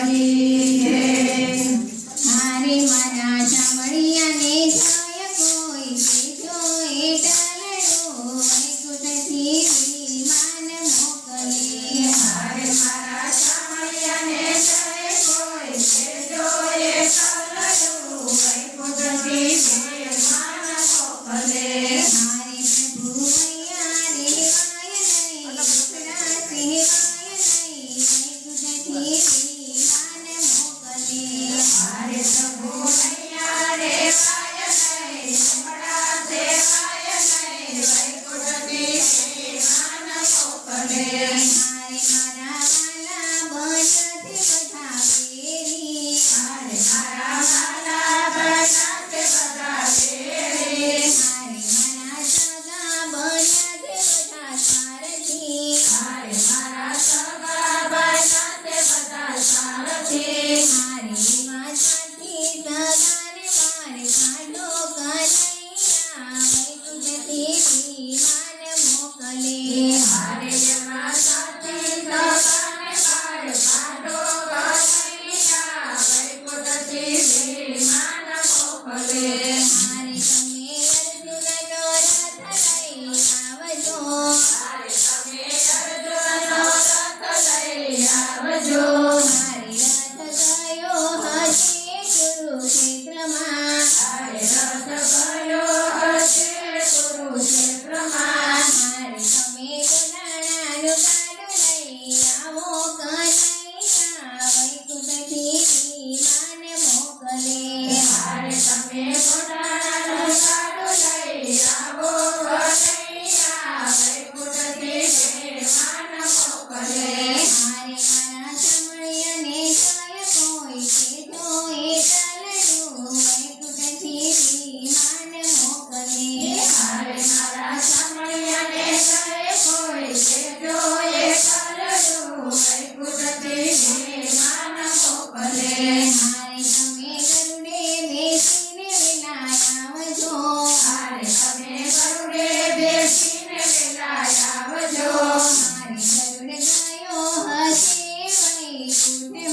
કરી હે હારે મારા શામળિયાને જાય કોઈ જો એ ટાલડો વૈકુંઠથી વિમાન મોકલે હારે મારા શામળિયાને જાય કોઈ જો એ ટાલડો વૈકુંઠથી વિમાન મોકલે હારે પ્રભુ મૈયા રે વાય નહીં ટુકડા સેવાય નહીં વૈકુંઠથી વિમાન મોકલે હારે પ્રભુ મૈયા રે વાય નહીં ટુકડા સેવાય નહીં વૈકુંઠથી વિમાન મોકલે હારે મારા વાલા બનથી બધા ફેરી હારે મારા વાલા બનાતે બધા ફેરી હારે મારા સગા બન્યાથી બધા સારથી હારે મારા સગા બનાતે બધા સારથી હારે એવા સાથી સગાને મારે કાઢો કનૈયા વૈકુંઠથી વિમાન મોકલે હારે એવા સાથી સગાને પાર કાઢો કનૈયા વૈકુંઠથી વિમાન મોકલે હારે તમે અર્જુનનો રથ લઈ આવજો હારે તમે અર્જુનનો રથ લઈ આવજો હારે રથ ગયો હશે કુરુક્ષેત્રમાં હારે રથ ગયો હશે કુરુક્ષેત્રમાં હારે તમે કોડાણાનું ગાડું લઈ આવો કનૈયા વૈકુંઠથી વિમાન મોકલે હારે તમે કોડાણાનું ગાડું લઈ આવો કનૈયા વૈકુંઠથી વિમાન મોકલે હારે મારા શામળિયાને જાય કોઈ કેજો એ ટાલડું વૈકુંઠથી વિમાન મોકલે હારે મારા શામળિયાને જાય કોઈ કેજો એ ટાલડું વૈકુંઠથી વિમાન મોકલે હારે તમે ગરુડે બેસીને વેલા આવજો હારે તમે ગરુડે બેસીને વેલા આવજો હારે ગરુડ ગયો હશે વૈકુંઠથી